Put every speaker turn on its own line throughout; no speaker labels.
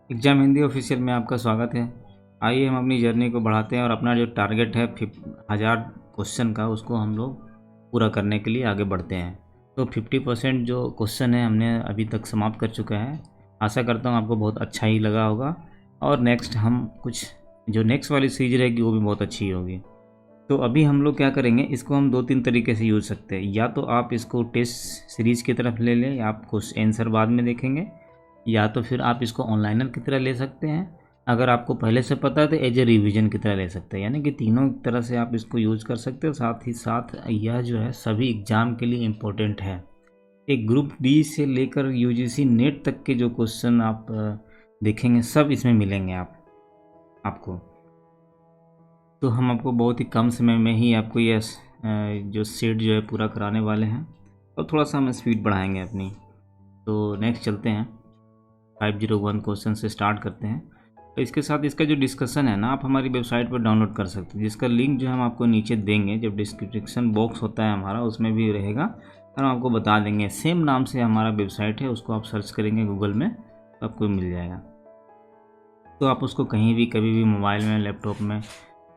Exam Hindi official में आपका स्वागत है। आइए हम अपनी जर्नी को बढ़ाते हैं और अपना जो टारगेट है 1000 क्वेश्चन का उसको हम लोग पूरा करने के लिए आगे बढ़ते हैं। तो 50% जो क्वेश्चन है हमने अभी तक समाप्त कर चुका है। आशा करता हूँ आपको बहुत अच्छा ही लगा होगा और नेक्स्ट हम कुछ जो नेक्स्ट वाली सीरीज रहेगी वो भी बहुत अच्छी होगी। तो अभी हम लोग क्या करेंगे, इसको हम 2-3 तरीके से यूज़ सकते हैं। या तो आप इसको टेस्ट सीरीज़ की तरफ ले लें या आप कुछ आंसर बाद में देखेंगे, या तो फिर आप इसको ऑनलाइनर की तरह ले सकते हैं। अगर आपको पहले से पता है तो एज ए रिवीजन की तरह ले सकते हैं, यानी कि तीनों तरह से आप इसको यूज़ कर सकते हो। साथ ही साथ यह जो है सभी एग्ज़ाम के लिए इम्पोर्टेंट है। एक ग्रुप डी से लेकर यूजीसी नेट तक के जो क्वेश्चन आप देखेंगे सब इसमें मिलेंगे आपको। तो हम आपको बहुत ही कम समय में ही आपको ये जो सेट जो है पूरा कराने वाले हैं और थोड़ा सा हम स्पीड बढ़ाएंगे अपनी। तो नेक्स्ट चलते हैं, 501 क्वेश्चन से स्टार्ट करते हैं। तो इसके साथ इसका जो डिस्कशन है ना, आप हमारी वेबसाइट पर डाउनलोड कर सकते हैं, जिसका लिंक जो हम आपको नीचे देंगे, जब डिस्क्रिप्शन बॉक्स होता है हमारा उसमें भी रहेगा और हम आपको बता देंगे। सेम नाम से हमारा वेबसाइट है, उसको आप सर्च करेंगे गूगल में तो आपको मिल जाएगा। तो आप उसको कहीं भी कभी भी मोबाइल में, लैपटॉप में,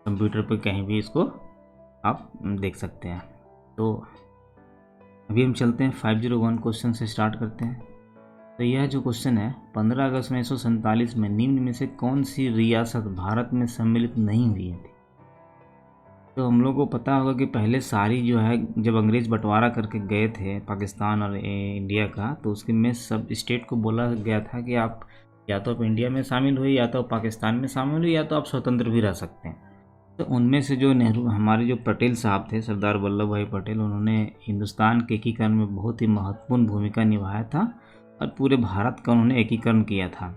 कंप्यूटर पर कहीं भी इसको आप देख सकते हैं। तो अभी हम चलते हैं 501 क्वेश्चन से स्टार्ट करते हैं। तो यह जो क्वेश्चन है, 15 अगस्त 1947 में निम्न में से कौन सी रियासत भारत में सम्मिलित नहीं हुई थी? तो हम लोग को पता होगा कि पहले सारी जो है, जब अंग्रेज़ बंटवारा करके गए थे पाकिस्तान और इंडिया का, तो उसके में सब स्टेट को बोला गया था कि आप या तो आप इंडिया में शामिल हुई, या तो आप पाकिस्तान में शामिल हुई, या तो आप स्वतंत्र भी रह सकते हैं। तो उनमें से जो नेहरू, हमारे जो पटेल साहब थे, सरदार वल्लभ भाई पटेल, उन्होंने हिंदुस्तान के एकीकरण में बहुत ही महत्वपूर्ण भूमिका निभाया था और पूरे भारत का उन्होंने एकीकरण किया था।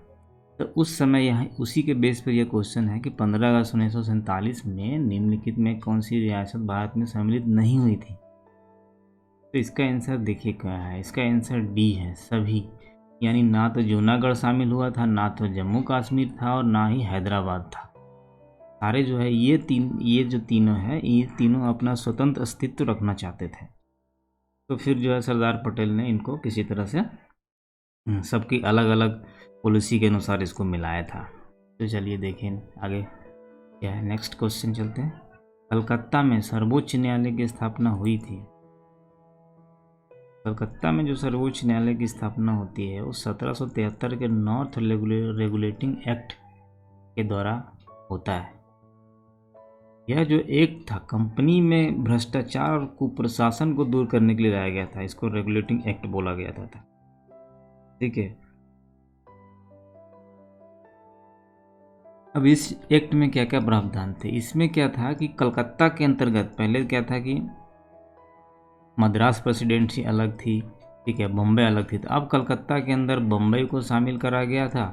तो उस समय यहाँ उसी के बेस पर यह क्वेश्चन है कि 15 अगस्त 1947 में निम्नलिखित में कौन सी रियासत भारत में सम्मिलित नहीं हुई थी? तो इसका आंसर देखिए क्या है। इसका आंसर डी है, सभी। यानी ना तो जूनागढ़ शामिल हुआ था, ना तो जम्मू कश्मीर था, और ना ही हैदराबाद था। सारे जो है ये जो तीनों है, ये तीनों अपना स्वतंत्र अस्तित्व रखना चाहते थे। तो फिर जो है सरदार पटेल ने इनको किसी तरह से सबकी अलग अलग पॉलिसी के अनुसार इसको मिलाया था। तो चलिए देखें आगे क्या है। नेक्स्ट क्वेश्चन चलते हैं। कलकत्ता में सर्वोच्च न्यायालय की स्थापना हुई थी। कलकत्ता में जो सर्वोच्च न्यायालय की स्थापना होती है वो 1773 के नॉर्थ रेगुलेटिंग एक्ट के द्वारा होता है। यह जो एक्ट था, कंपनी में भ्रष्टाचार और कुप्रशासन को दूर करने के लिए लाया गया था। इसको रेगुलेटिंग एक्ट बोला गया था। ठीक है। अब इस एक्ट में क्या क्या प्रावधान थे? इसमें क्या था कि कलकत्ता के अंतर्गत पहले क्या था कि मद्रास प्रेसिडेंसी अलग थी, ठीक है, बम्बई अलग थी। तो अब कलकत्ता के अंदर बम्बई को शामिल करा गया था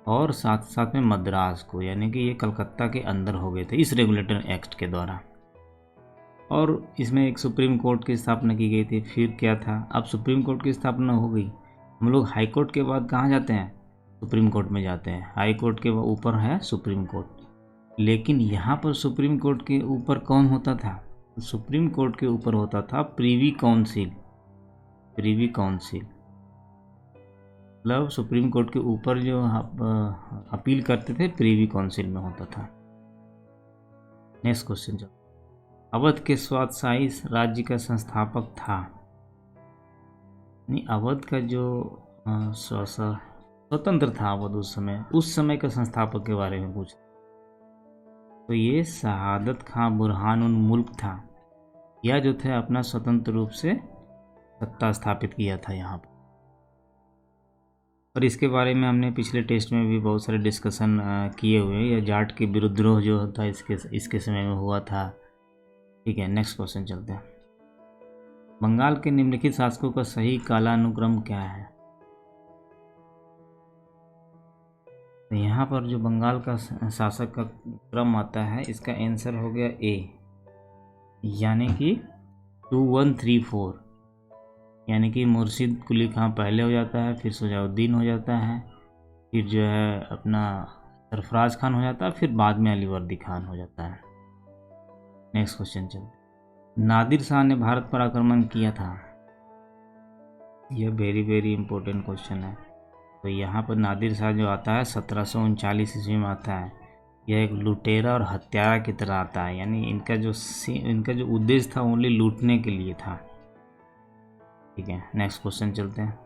और साथ साथ में मद्रास को, यानी कि ये कलकत्ता के अंदर हो गए थे इस रेगुलेटर एक्ट के द्वारा। और इसमें एक सुप्रीम कोर्ट की स्थापना की गई थी। फिर क्या था, अब सुप्रीम कोर्ट की स्थापना हो गई, हम लोग हाई कोर्ट के बाद कहाँ जाते हैं? सुप्रीम कोर्ट में जाते हैं। हाई कोर्ट के ऊपर है सुप्रीम कोर्ट। लेकिन यहाँ पर सुप्रीम कोर्ट के ऊपर कौन होता था? सुप्रीम कोर्ट के ऊपर होता था प्रीवी काउंसिल। प्रीवी काउंसिल मतलब सुप्रीम कोर्ट के ऊपर जो अपील करते थे, प्रीवी काउंसिल में होता था। नेक्स्ट क्वेश्चन जो, अवध के स्वातशाही राज्य का संस्थापक था। नहीं, अवध का जो स्वतंत्र था अवध, उस समय का संस्थापक के बारे में पूछ, तो ये शहादत खां बुरहानुल मुल्क था। यह जो थे अपना स्वतंत्र रूप से सत्ता स्थापित किया था यहाँ पर। और इसके बारे में हमने पिछले टेस्ट में भी बहुत सारे डिस्कशन किए हुए हैं। यह जाट के विरुद्रोह जो होता है इसके समय में हुआ था। ठीक है, नेक्स्ट क्वेश्चन चलते हैं। बंगाल के निम्नलिखित शासकों का सही कालानुक्रम क्या है? तो यहाँ पर जो बंगाल का शासक का क्रम आता है, इसका आंसर हो गया ए, यानी कि 2134। यानी कि मुर्शिद कुली खां पहले हो जाता है, फिर सुजाउद्दीन हो जाता है, फिर जो है अपना सरफराज खान हो जाता है, फिर बाद में अली वर्दी खान हो जाता है। नेक्स्ट क्वेश्चन चलते। नादिर शाह ने भारत पर आक्रमण किया था। यह वेरी वेरी इंपॉर्टेंट क्वेश्चन है। तो यहाँ पर नादिर शाह जो आता है 1739 ईस्वी में आता है। यह एक लुटेरा और हत्यारा की तरह आता है, यानी इनका जो उद्देश्य था ओनली लूटने के लिए था। ठीक है, नेक्स्ट क्वेश्चन चलते हैं।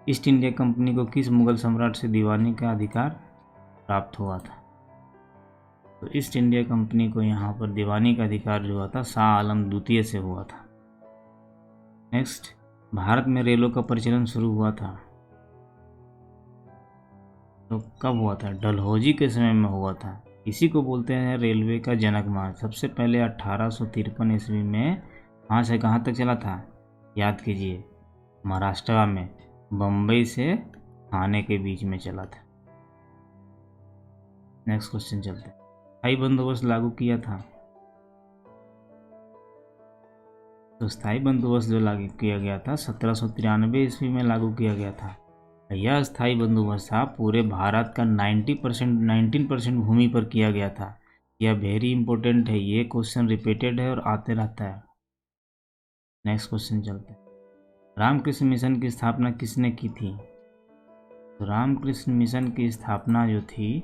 ईस्ट इंडिया कंपनी को किस मुगल सम्राट से दीवानी का अधिकार प्राप्त हुआ था? तो ईस्ट इंडिया कंपनी को यहाँ पर दीवानी का अधिकार जो हुआ था शाह आलम द्वितीय से हुआ था। नेक्स्ट, भारत में रेलों का प्रचलन शुरू हुआ था तो कब हुआ था? डलहौजी के समय में हुआ था। इसी को बोलते हैं रेलवे का जनक मार्ग। सबसे पहले 1853 ईस्वी में कहाँ से कहाँ तक चला था? याद कीजिए, महाराष्ट्र में बम्बई से ठाणे के बीच में चला था। नेक्स्ट क्वेश्चन चलते हैं। स्थायी बंदोबस्त लागू किया था? तो स्थायी बंदोबस्त जो लागू किया गया था 1793 ईस्वी में लागू किया गया था। यह स्थायी बंदोबस्त था पूरे भारत का 19% भूमि पर किया गया था। यह वेरी इंपॉर्टेंट है, ये क्वेश्चन रिपीटेड है और आते रहता है। नेक्स्ट क्वेश्चन चलते हैं। रामकृष्ण मिशन की स्थापना किसने की थी? तो रामकृष्ण मिशन की स्थापना जो थी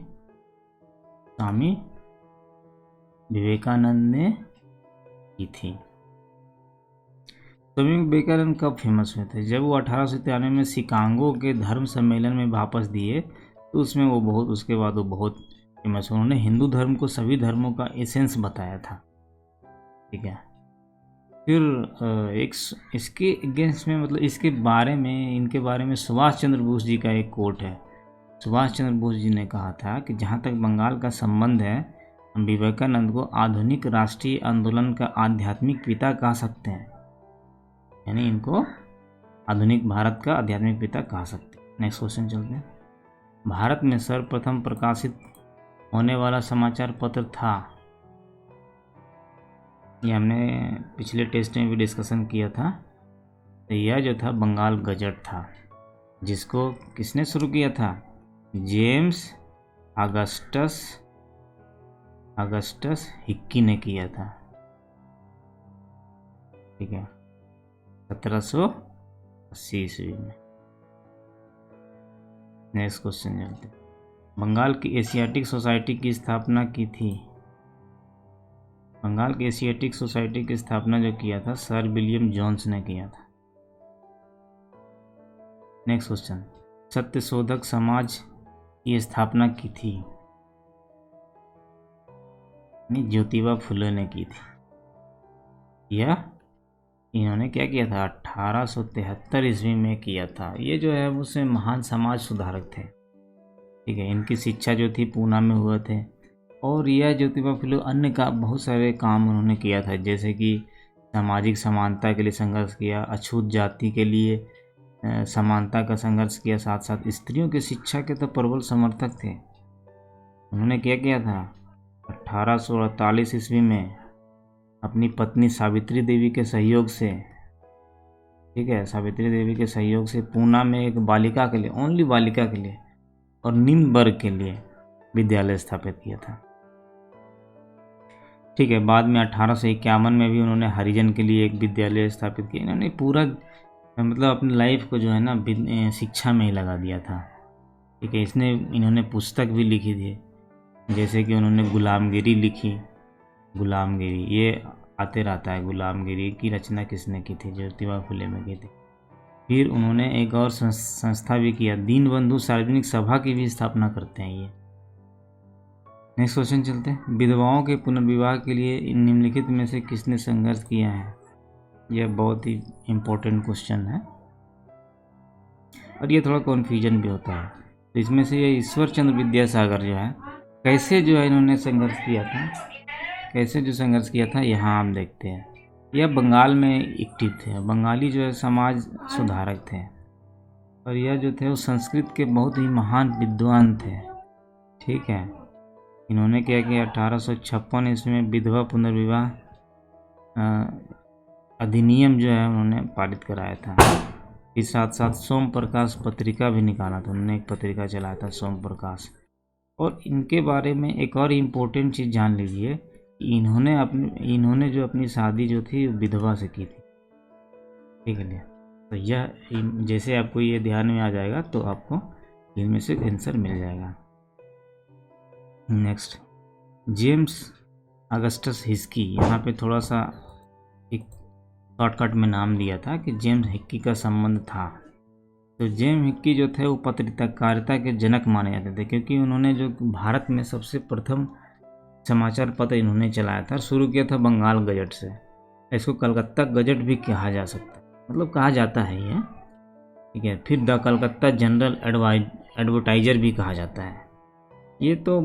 स्वामी विवेकानंद ने की थी। स्वामी विवेकानंद कब फेमस हुए थे? जब वो 1893 में शिकागो के धर्म सम्मेलन में वापस दिए तो उसमें उसके बाद वो बहुत फेमस। उन्होंने हिंदू धर्म को सभी धर्मों का एसेंस बताया था। ठीक है, फिर इसके अगेंस्ट में मतलब इनके बारे में सुभाष चंद्र बोस जी का एक कोट है। सुभाष चंद्र बोस जी ने कहा था कि जहाँ तक बंगाल का संबंध है, हम विवेकानंद को आधुनिक राष्ट्रीय आंदोलन का आध्यात्मिक पिता कह सकते हैं, यानी इनको आधुनिक भारत का आध्यात्मिक पिता कह सकते हैं। नेक्स्ट क्वेश्चन चलते हैं। भारत में सर्वप्रथम प्रकाशित होने वाला समाचार पत्र था? ये हमने पिछले टेस्ट में भी डिस्कशन किया था। तो यह जो था बंगाल गजट था, जिसको किसने शुरू किया था? जेम्स अगस्टस हिक्की ने किया था। ठीक है, 1780 ईस्वी में। नेक्स्ट क्वेश्चन चलते हैं। बंगाल की एशियाटिक सोसाइटी की स्थापना की थी? बंगाल की एशियाटिक सोसाइटी की स्थापना जो किया था सर विलियम जोन्स ने किया था। Next question. सत्यशोधक समाज की स्थापना की थी? ज्योतिबा फुले ने की थी। यह इन्होंने क्या किया था? 1873 ईस्वी में किया था। ये जो है उसमें महान समाज सुधारक थे। ठीक है, इनकी शिक्षा जो थी पूना में हुए थे। और यह ज्योतिबा फुले अन्य का बहुत सारे काम उन्होंने किया था, जैसे कि सामाजिक समानता के लिए संघर्ष किया, अछूत जाति के लिए समानता का संघर्ष किया, साथ साथ स्त्रियों की शिक्षा के तो प्रबल समर्थक थे। उन्होंने क्या किया था? 1848 ईस्वी में अपनी पत्नी सावित्री देवी के सहयोग से, ठीक है, सावित्री देवी के सहयोग से पूना में एक बालिका के लिए, ओनली बालिका के लिए और निम्न वर्ग के लिए विद्यालय स्थापित किया था। ठीक है, बाद में 1851 में भी उन्होंने हरिजन के लिए एक विद्यालय स्थापित किया। इन्होंने पूरा मतलब अपनी लाइफ को जो है ना शिक्षा में ही लगा दिया था। ठीक है, इन्होंने पुस्तक भी लिखी थी, जैसे कि उन्होंने गुलामगिरी लिखी। गुलामगिरी ये आते रहता है। गुलामगिरी की रचना किसने की थी? ज्योतिबा फुले ने की थी। फिर उन्होंने एक और संस्था भी किया, दीनबंधु सार्वजनिक सभा की भी स्थापना करते हैं ये। नेक्स्ट क्वेश्चन चलते हैं। विधवाओं के पुनर्विवाह के लिए निम्नलिखित में से किसने संघर्ष किया है? यह बहुत ही इम्पोर्टेंट क्वेश्चन है और ये थोड़ा कन्फ्यूजन भी होता है। तो इसमें से ये ईश्वर चंद्र विद्यासागर जो है, कैसे जो है इन्होंने संघर्ष किया था, कैसे जो संघर्ष किया था यहाँ हम देखते हैं। यह बंगाल में एक्टिव थे। बंगाली जो है समाज सुधारक थे और यह जो थे वो संस्कृत के बहुत ही महान विद्वान थे। ठीक है, इन्होंने क्या किया? 1856 ईस्वी में विधवा पुनर्विवाह अधिनियम जो है उन्होंने पारित कराया था। इस साथ साथ सोम प्रकाश पत्रिका भी निकाला था। उन्होंने एक पत्रिका चलाया था सोम प्रकाश। और इनके बारे में एक और इम्पोर्टेंट चीज़ जान लीजिए, इन्होंने जो अपनी शादी जो थी विधवा से की थी। ठीक है, तो यह जैसे आपको ये ध्यान में आ जाएगा तो आपको इनमें से आंसर मिल जाएगा। नेक्स्ट, जेम्स अगस्टस हिस्की, यहाँ पे थोड़ा सा एक शॉर्टकट में नाम दिया था कि जेम्स हिक्की का संबंध था। तो जेम्स हिक्की जो थे वो पत्रकारिता के जनक माने जाते थे, क्योंकि उन्होंने जो भारत में सबसे प्रथम समाचार पत्र इन्होंने चलाया था, शुरू किया था बंगाल गजट से। इसको कलकत्ता गजट भी कहा जा सकता है, मतलब कहा जाता है ये, ठीक है। फिर द कलकत्ता जनरल एडवर्टाइजर भी कहा जाता है। ये तो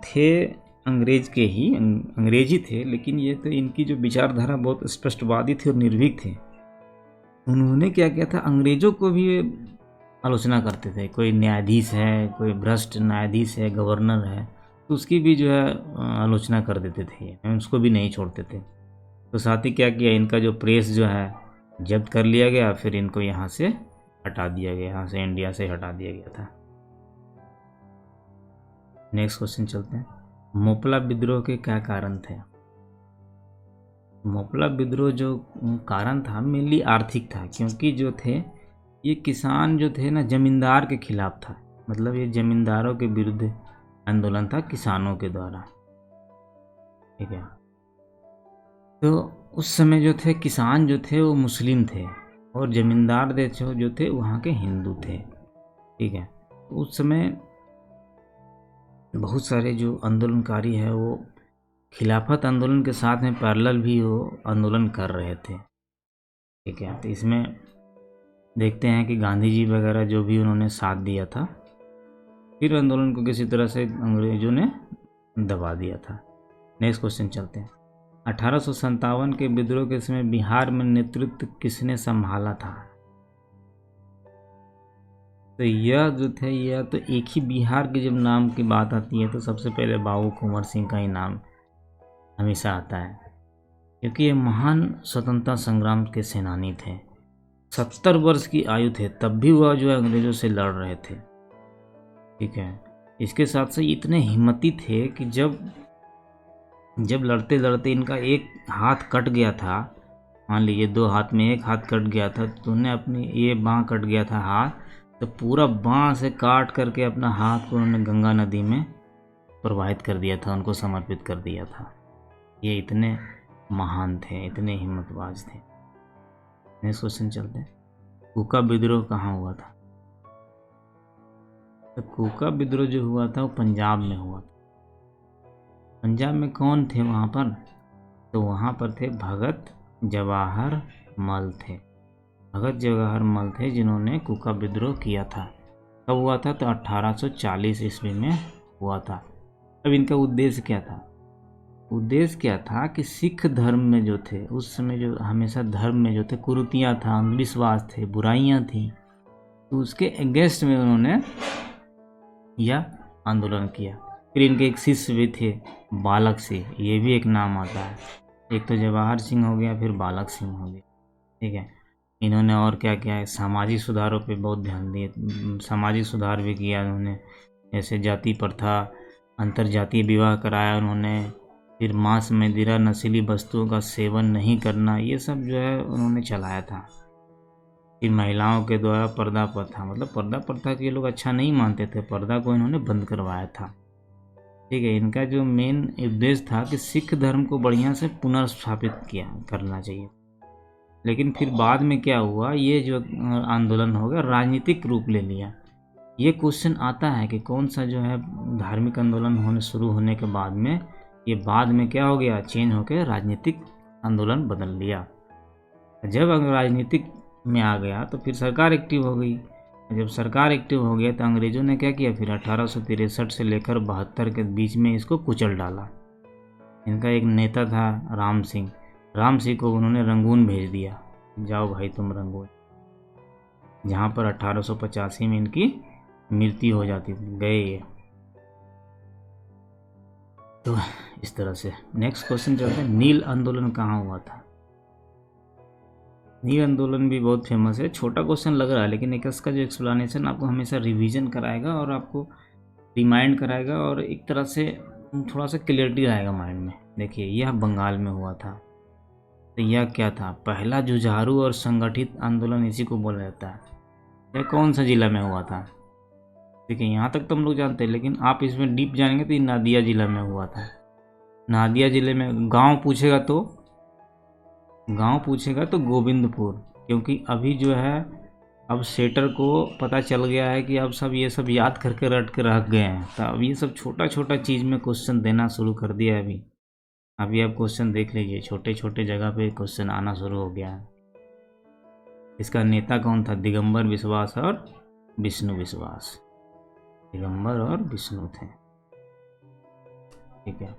थे अंग्रेजी थे, लेकिन ये तो इनकी जो विचारधारा बहुत स्पष्टवादी थी और निर्भीक थे। उन्होंने क्या किया था, अंग्रेजों को भी आलोचना करते थे। कोई न्यायाधीश है, कोई भ्रष्ट न्यायाधीश है, गवर्नर है, तो उसकी भी जो है आलोचना कर देते थे, उसको भी नहीं छोड़ते थे। तो साथ ही क्या किया, इनका जो प्रेस जो है जब्त कर लिया गया, फिर इनको यहाँ से हटा दिया गया, यहाँ से इंडिया से हटा दिया गया था। नेक्स्ट क्वेश्चन चलते हैं। मोपला विद्रोह के क्या कारण थे? मोपला विद्रोह जो कारण था मेनली आर्थिक था, क्योंकि जो थे ये किसान जो थे ना जमींदार के खिलाफ था, मतलब ये जमींदारों के विरुद्ध आंदोलन था किसानों के द्वारा, ठीक है। तो उस समय जो थे किसान जो थे वो मुस्लिम थे और जमींदार जो थे वहाँ के हिंदू थे, ठीक है। तो उस समय बहुत सारे जो आंदोलनकारी है वो खिलाफत आंदोलन के साथ में पैरेलल भी वो आंदोलन कर रहे थे, ठीक है। तो इसमें देखते हैं कि गांधी जी वगैरह जो भी उन्होंने साथ दिया था, फिर आंदोलन को किसी तरह से अंग्रेजों ने दबा दिया था। नेक्स्ट क्वेश्चन चलते हैं। 1857 के विद्रोह के समय बिहार में नेतृत्व किसने संभाला था? तो यह जो थे, यह तो एक ही बिहार के जब नाम की बात आती है तो सबसे पहले बाबू कुंवर सिंह का ही नाम हमेशा आता है, क्योंकि ये महान स्वतंत्रता संग्राम के सेनानी थे। 70 वर्ष की आयु थे तब भी वह जो है अंग्रेजों से लड़ रहे थे, ठीक है। इसके साथ साथ इतने हिम्मती थे कि जब लड़ते लड़ते इनका एक हाथ कट गया था, मान लीजिए 2 हाथ में एक हाथ कट गया था, तो उन्हें अपनी ये बाँह कट गया था हाथ, तो पूरा बाँह से काट करके अपना हाथ को उन्होंने गंगा नदी में प्रवाहित कर दिया था, उनको समर्पित कर दिया था। ये इतने महान थे, इतने हिम्मतबाज थे। नेक्स्ट क्वेश्चन चलते हैं। कूका विद्रोह कहाँ हुआ था? तो कूका विद्रोह जो हुआ था वो पंजाब में हुआ था। पंजाब में कौन थे वहाँ पर? तो वहाँ पर थे भगत जवाहर मल थे। भगत जवाहर मल थे जिन्होंने कूका विद्रोह किया था। कब हुआ था? तो 1840 ईस्वी में हुआ था। अब इनका उद्देश्य क्या था? उद्देश्य क्या था कि सिख धर्म में जो थे उस समय, जो हमेशा धर्म में जो थे कुरीतियाँ था, अंधविश्वास थे, बुराइयाँ थी, तो उसके अगेंस्ट में उन्होंने यह आंदोलन किया। फिर इनके एक शिष्य भी थे बालक सिंह, ये भी एक नाम आता है। एक तो जवाहर सिंह हो गया, फिर बालक सिंह हो गया, ठीक है। इन्होंने और क्या किया है, सामाजिक सुधारों पे बहुत ध्यान दिए, सामाजिक सुधार भी किया उन्होंने, जैसे जाति प्रथा, अंतरजातीय विवाह कराया उन्होंने, फिर मांस मदिरा नशीली वस्तुओं का सेवन नहीं करना, ये सब जो है उन्होंने चलाया था। फिर महिलाओं के द्वारा पर्दा प्रथा, मतलब पर्दा प्रथा के ये लोग अच्छा नहीं मानते थे, पर्दा को इन्होंने बंद करवाया था, ठीक है। इनका जो मेन उद्देश्य था कि सिख धर्म को बढ़िया से पुनर्स्थापित करना चाहिए। लेकिन फिर बाद में क्या हुआ, ये जो आंदोलन हो गया राजनीतिक रूप ले लिया। ये क्वेश्चन आता है कि कौन सा जो है धार्मिक आंदोलन शुरू होने के बाद में ये बाद में क्या हो गया, चेंज होकर राजनीतिक आंदोलन बदल लिया। जब राजनीतिक में आ गया तो फिर सरकार एक्टिव हो गई। जब सरकार एक्टिव हो गया तो अंग्रेज़ों ने क्या किया, फिर 1863 से लेकर 72 के बीच में इसको कुचल डाला। इनका एक नेता था राम सिंह को उन्होंने रंगून भेज दिया, जाओ भाई तुम रंगून, जहाँ पर 1885 में इनकी मृत्यु हो जाती थी, गए ये। तो इस तरह से नेक्स्ट क्वेश्चन चलते हैं। नील आंदोलन कहाँ हुआ था? नील आंदोलन भी बहुत फेमस है। छोटा क्वेश्चन लग रहा है, लेकिन इसका जो एक्सप्लेनेशन आपको हमेशा रिवीजन कराएगा और आपको रिमाइंड कराएगा और एक तरह से थोड़ा सा क्लियरिटी आएगा माइंड में। देखिए, यह बंगाल में हुआ था। तो यह क्या था? पहला जुझारू और संगठित आंदोलन इसी को बोला जाता है। यह कौन सा जिला में हुआ था? देखिए यहाँ तक तो हम लोग जानते हैं, लेकिन आप इसमें डीप जानेंगे तो ये नादिया ज़िला में हुआ था। नादिया ज़िले में गांव पूछेगा तो गोविंदपुर, क्योंकि अभी जो है अब सेटर को पता चल गया है कि अब सब ये सब याद करके रट के रख गए हैं, तो अब ये सब छोटा छोटा चीज़ में क्वेश्चन देना शुरू कर दिया है अभी आप क्वेश्चन देख लीजिए, छोटे छोटे जगह पे क्वेश्चन आना शुरू हो गया है। इसका नेता कौन था? दिगंबर विश्वास और विष्णु विश्वास। दिगंबर और विष्णु थे, ठीक है।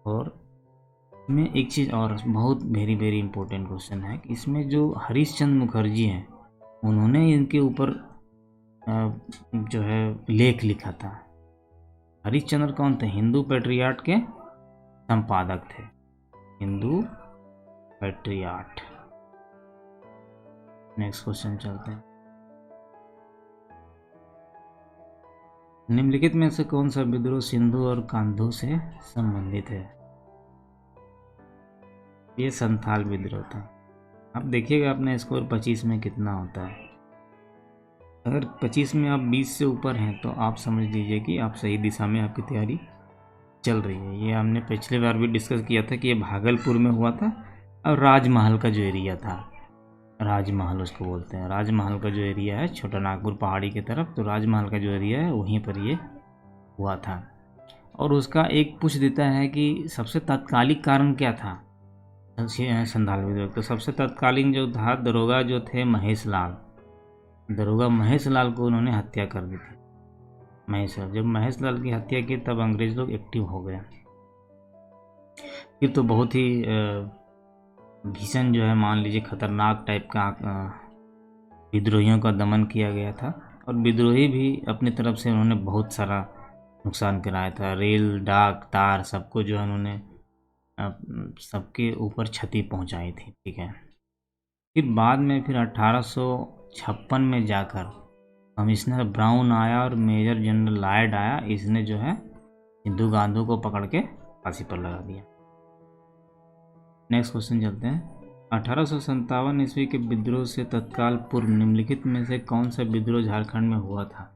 और इसमें एक चीज़ और बहुत वेरी वेरी इंपॉर्टेंट क्वेश्चन है कि इसमें जो हरीशचंद्र मुखर्जी हैं उन्होंने इनके ऊपर जो है लेख लिखा था। हरीशचंद्र कौन थे? हिंदू पैट्रियाट के संपादक थे, हिंदू पैट्रियाट। नेक्स्ट क्वेश्चन चलते हैं। निम्नलिखित में से कौन सा विद्रोह सिंधु और कांधू से संबंधित है? ये संथाल विद्रोह था। अब देखिएगा अपने स्कोर 25 में कितना होता है। अगर 25 में आप 20 से ऊपर हैं तो आप समझ लीजिए कि आप सही दिशा में आपकी तैयारी चल रही है। ये हमने पिछले बार भी डिस्कस किया था कि ये भागलपुर में हुआ था, और राजमहल का जो एरिया था, राजमहल उसको बोलते हैं, राजमहल का जो एरिया है छोटा नागपुर पहाड़ी की तरफ, तो राजमहल का जो एरिया है वहीं पर ये हुआ था। और उसका एक पूछ देता है कि सबसे तात्कालिक कारण क्या था संथाल विद्रोह। तो सबसे तत्कालीन जो था दरोगा जो थे महेश लाल, दरोगा महेश लाल को उन्होंने हत्या कर दी थी। जब महेश लाल की हत्या की तब अंग्रेज लोग एक्टिव हो गए। फिर तो बहुत ही भीषण जो है, मान लीजिए खतरनाक टाइप का विद्रोहियों का दमन किया गया था। और विद्रोही भी अपनी तरफ से उन्होंने बहुत सारा नुकसान कराया था। रेल, डाक, तार सबको जो है उन्होंने सबके ऊपर क्षति पहुंचाई थी, ठीक है। फिर बाद में 1856 में जाकर कमिश्नर ब्राउन आया और मेजर जनरल लॉयड आया। इसने जो है सिंधु गांधू को पकड़ के फांसी पर लगा दिया। नेक्स्ट क्वेश्चन चलते हैं। 1857 ईस्वी के विद्रोह से तत्काल पूर्व निम्नलिखित में से कौन सा विद्रोह झारखंड में हुआ था?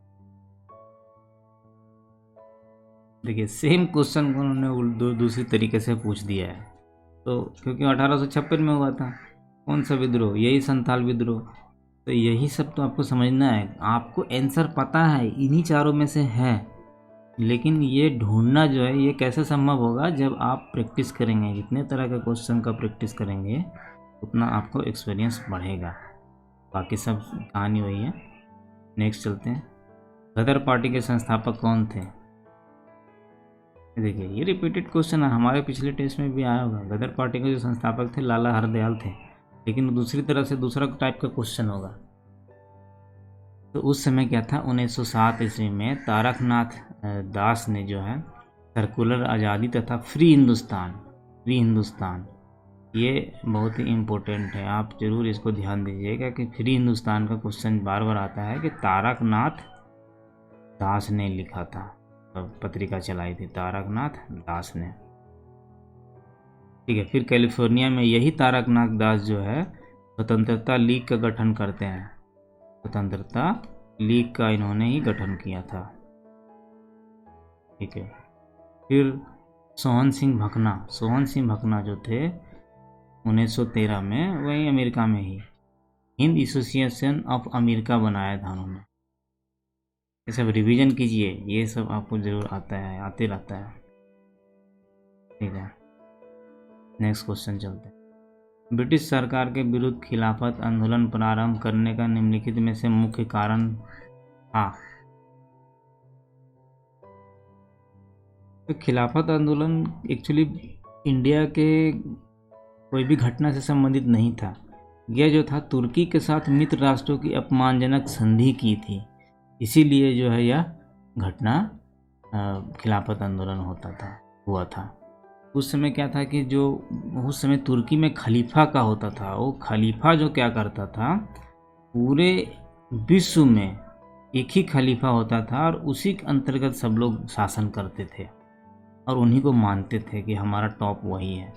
देखिए सेम क्वेश्चन को उन्होंने दूसरी तरीके से पूछ दिया है। तो क्योंकि 1856 में हुआ था, कौन सा विद्रोह? यही संथाल विद्रोह। तो यही सब तो आपको समझना है। आपको आंसर पता है, इन्हीं चारों में से है, लेकिन ये ढूंढना जो है ये कैसे संभव होगा? जब आप प्रैक्टिस करेंगे, जितने तरह के क्वेश्चन का प्रैक्टिस करेंगे उतना आपको एक्सपीरियंस बढ़ेगा। बाकी सब कहानी वही है। नेक्स्ट चलते हैं। गदर पार्टी के संस्थापक कौन थे? देखिए ये रिपीटेड क्वेश्चन है, हमारे पिछले टेस्ट में भी आया होगा। गदर पार्टी के जो संस्थापक थे लाला हरदयाल थे, लेकिन दूसरी तरह से दूसरा टाइप का क्वेश्चन होगा। तो उस समय क्या था, 1907 ईस्वी में तारकनाथ दास ने जो है सर्कुलर आज़ादी तथा फ्री हिंदुस्तान, ये बहुत ही इम्पोर्टेंट है, आप जरूर इसको ध्यान दीजिएगा कि फ्री हिंदुस्तान का क्वेश्चन बार बार आता है कि तारकनाथ दास ने लिखा था, पत्रिका चलाई थी तारकनाथ दास ने, ठीक है। फिर कैलिफोर्निया में यही तारकनाथ दास जो है स्वतंत्रता लीग का गठन करते हैं। स्वतंत्रता लीग का इन्होंने ही गठन किया था, ठीक है। फिर सोहन सिंह भकना जो थे 1913 में, वही अमेरिका में ही हिंद एसोसिएशन ऑफ अमेरिका बनाया था उन्होंने। ये सब रिवीजन कीजिए, ये सब आपको जरूर आता है, आते रहता है, ठीक है। नेक्स्ट क्वेश्चन चलते हैं। ब्रिटिश सरकार के विरुद्ध खिलाफत आंदोलन प्रारंभ करने का निम्नलिखित में से मुख्य कारण था? तो खिलाफत आंदोलन एक्चुअली इंडिया के कोई भी घटना से संबंधित नहीं था। यह जो था तुर्की के साथ मित्र राष्ट्रों की अपमानजनक संधि की थी, इसीलिए जो है यह घटना खिलाफत आंदोलन हुआ था। उस समय क्या था कि जो उस समय तुर्की में खलीफा का होता था, वो खलीफा जो क्या करता था, पूरे विश्व में एक ही खलीफा होता था और उसी के अंतर्गत सब लोग शासन करते थे और उन्हीं को मानते थे कि हमारा टॉप वही है।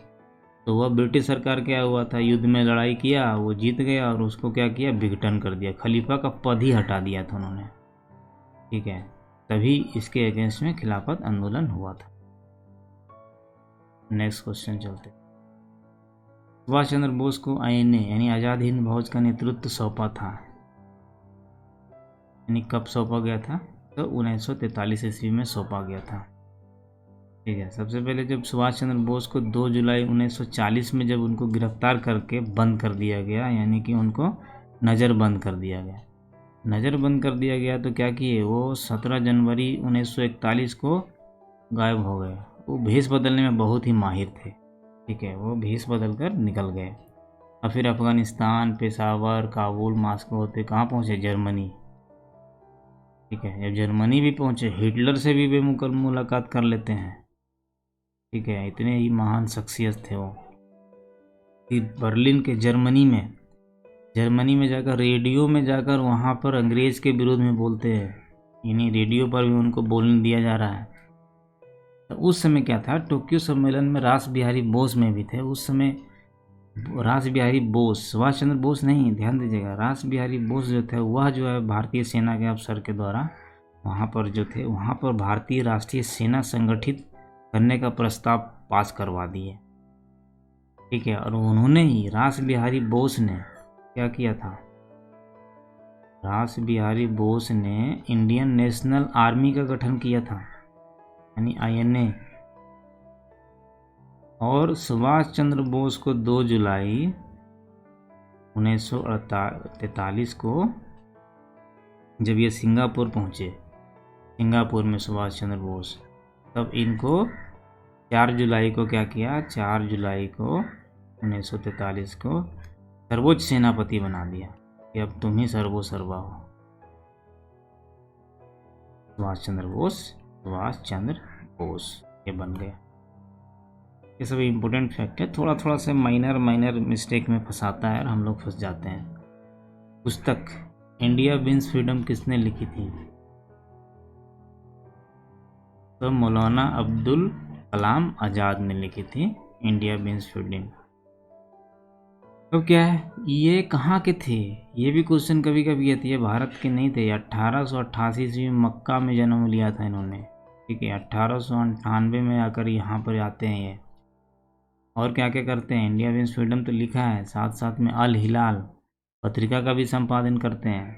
तो वह ब्रिटिश सरकार क्या हुआ था, युद्ध में लड़ाई किया, वो जीत गया और उसको क्या किया, विघटन कर दिया, खलीफा का पद ही हटा दिया था उन्होंने, ठीक है, तभी इसके अगेंस्ट में खिलाफत आंदोलन हुआ था। नेक्स्ट क्वेश्चन चलते। सुभाष चंद्र बोस को आईएनए यानी आज़ाद हिंद फौज का नेतृत्व सौंपा था, यानी कब सौंपा गया था? तो 1943 ईस्वी में सौंपा गया था। ठीक है, सबसे पहले जब सुभाष चंद्र बोस को 2 जुलाई 1940 में जब उनको गिरफ्तार करके बंद कर दिया गया, यानी कि उनको नज़रबंद कर दिया गया, नज़रबंद कर दिया गया, तो क्या किए वो 17 जनवरी 1941 को गायब हो गए। वो भेष बदलने में बहुत ही माहिर थे। ठीक है, वो भेष बदल कर निकल गए और फिर अफगानिस्तान, पेशावर, काबुल, मास्को होते कहाँ पहुँचे? जर्मनी। ठीक है, जब जर्मनी भी पहुँचे, हिटलर से भी बेमुकर मुलाकात कर लेते हैं। ठीक है, इतने ही महान शख्सियत थे वो। फिर बर्लिन के जर्मनी में जाकर, रेडियो में जाकर वहाँ पर अंग्रेज़ के विरोध में बोलते हैं, यानी रेडियो पर भी उनको बोलने दिया जा रहा है। तो उस समय क्या था, टोक्यो सम्मेलन में रास बिहारी बोस में भी थे। उस समय रास बिहारी बोस, सुभाष चंद्र बोस नहीं, ध्यान दीजिएगा, रास बिहारी बोस जो थे वह जो है भारतीय सेना के अफसर के द्वारा वहाँ पर जो थे, वहाँ पर भारतीय राष्ट्रीय सेना संगठित करने का प्रस्ताव पास करवा दिए। ठीक है, और उन्होंने ही, रास बिहारी बोस ने क्या किया था? रास बिहारी बोस ने इंडियन नेशनल आर्मी का गठन किया था, यानी आईएनए। और सुभाष चंद्र बोस को 2 जुलाई 1943 को जब ये सिंगापुर पहुँचे, सिंगापुर में सुभाष चंद्र बोस, तब इनको 4 जुलाई को क्या किया? 4 जुलाई को 1943 को सर्वोच्च सेनापति बना दिया कि अब तुम ही सर्वोसर्वा हो। सुभाष चंद्र बोस ये बन गया। ये सब इम्पोर्टेंट फैक्ट है, थोड़ा थोड़ा से माइनर मिस्टेक में फंसाता है और हम लोग फंस जाते हैं। पुस्तक इंडिया विंस फ्रीडम किसने लिखी थी? तो मौलाना अब्दुल कलाम आज़ाद ने लिखी थी इंडिया विंस फ्रीडम। तो क्या है, ये कहाँ के थे? ये भी क्वेश्चन कभी कभी आती है। भारत के नहीं थे, 1888 ईस्वी में मक्का में जन्म लिया था इन्होंने। ठीक है, 1898 में आकर यहाँ पर आते हैं ये। और क्या क्या करते हैं? इंडिया विंस फ्रीडम तो लिखा है, साथ साथ में अल हिलाल पत्रिका का भी संपादन करते हैं।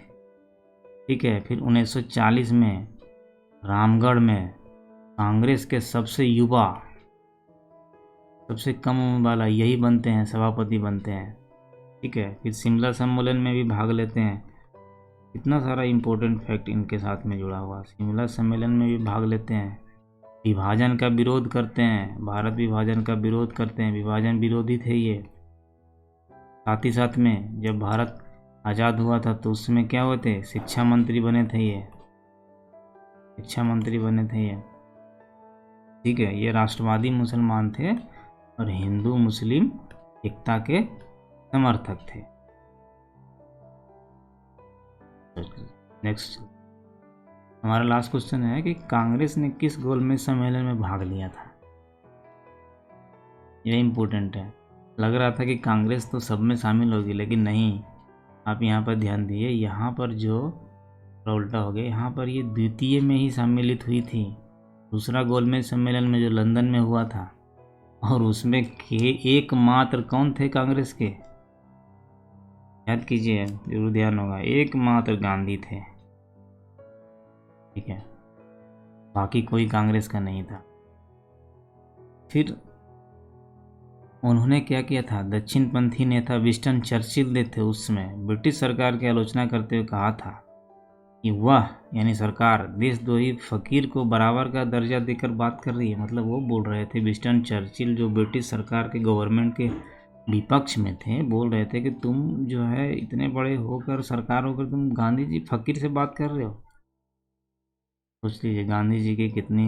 ठीक है, फिर 1940 में रामगढ़ में कांग्रेस के सबसे युवा, सबसे कम उम्र वाला यही बनते हैं, सभापति बनते हैं। ठीक है, फिर शिमला सम्मेलन में भी भाग लेते हैं। इतना सारा इम्पोर्टेंट फैक्ट इनके साथ में जुड़ा हुआ। शिमला सम्मेलन में भी भाग लेते हैं, विभाजन का विरोध करते हैं, भारत विभाजन का विरोध करते हैं, विभाजन विरोधी थे ये। साथ ही साथ में जब भारत आज़ाद हुआ था तो उसमें क्या हुए थे? शिक्षा मंत्री बने थे ये, शिक्षा मंत्री बने थे ये। ठीक है, ये राष्ट्रवादी मुसलमान थे और हिंदू मुस्लिम एकता के समर्थक थे। नेक्स्ट हमारा लास्ट क्वेश्चन है कि कांग्रेस ने किस गोलमेज सम्मेलन में भाग लिया था? ये इम्पोर्टेंट है। लग रहा था कि कांग्रेस तो सब में शामिल होगी, लेकिन नहीं। आप यहाँ पर ध्यान दिए, यहाँ पर जो उल्टा हो गया, यहाँ पर ये द्वितीय में ही सम्मिलित हुई थी। दूसरा गोलमेज सम्मेलन में जो लंदन में हुआ था, और उसमें एकमात्र कौन थे कांग्रेस के? याद कीजिए, जरूर ध्यान होगा, एकमात्र गांधी थे। ठीक है, बाकी कोई कांग्रेस का नहीं था। फिर उन्होंने क्या किया था? दक्षिणपंथी नेता विंस्टन चर्चिल ने थे उस समय, ब्रिटिश सरकार की आलोचना करते हुए कहा था कि वह यानी सरकार देशद्रोही फकीर को बराबर का दर्जा देकर बात कर रही है। मतलब वो बोल रहे थे, विंस्टन चर्चिल जो ब्रिटिश सरकार के गवर्नमेंट के विपक्ष में थे, बोल रहे थे कि तुम जो है इतने बड़े होकर, सरकार होकर, तुम गांधी जी फकीर से बात कर रहे हो। सोच लीजिए गांधी जी की कितनी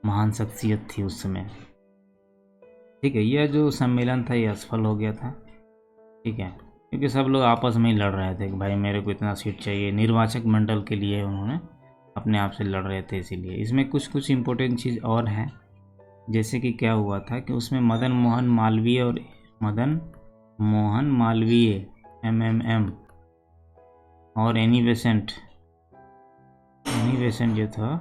महान शख्सियत थी उस समय। ठीक है, यह जो सम्मेलन था ये असफल हो गया था। ठीक है, क्योंकि सब लोग आपस में ही लड़ रहे थे कि भाई मेरे को इतना सीट चाहिए, निर्वाचक मंडल के लिए उन्होंने अपने आप से लड़ रहे थे। इसीलिए इसमें कुछ इम्पोर्टेंट चीज़ और है, जैसे कि क्या हुआ था कि उसमें मदन मोहन मालवीय MMM और एनी पेशेंट जो था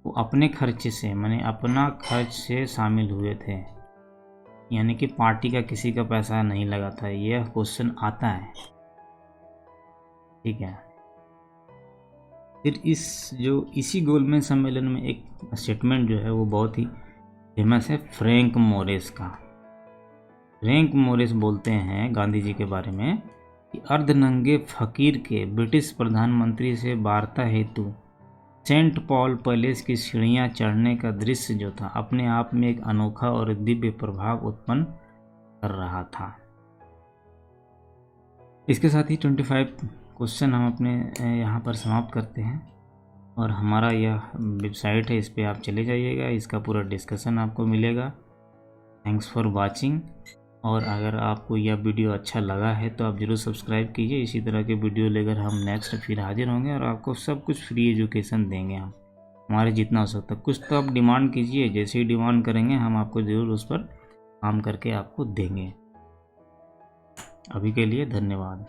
वो अपने खर्चे से, माने अपना खर्च से शामिल हुए थे, यानी कि पार्टी का किसी का पैसा नहीं लगा था। यह क्वेश्चन आता है, ठीक है। फिर इसी गोलमेज सम्मेलन में एक स्टेटमेंट जो है वो बहुत ही फेमस है, फ्रैंक मोरेस का। फ्रैंक मोरेस बोलते हैं गांधी जी के बारे में कि अर्धनंगे फकीर के ब्रिटिश प्रधानमंत्री से वार्ता हेतु सेंट पॉल पैलेस की सीढ़ियां चढ़ने का दृश्य जो था अपने आप में एक अनोखा और दिव्य प्रभाव उत्पन्न कर रहा था। इसके साथ ही 25 क्वेश्चन हम अपने यहाँ पर समाप्त करते हैं, और हमारा यह वेबसाइट है, इस पर आप चले जाइएगा, इसका पूरा डिस्कशन आपको मिलेगा। Thanks for watching. और अगर आपको यह वीडियो अच्छा लगा है तो आप ज़रूर सब्सक्राइब कीजिए। इसी तरह के वीडियो लेकर हम नेक्स्ट फिर हाजिर होंगे, और आपको सब कुछ फ्री एजुकेशन देंगे हम, हमारे जितना हो सकता है। कुछ तो आप डिमांड कीजिए, जैसे ही डिमांड करेंगे हम आपको ज़रूर उस पर काम करके आपको देंगे। अभी के लिए धन्यवाद।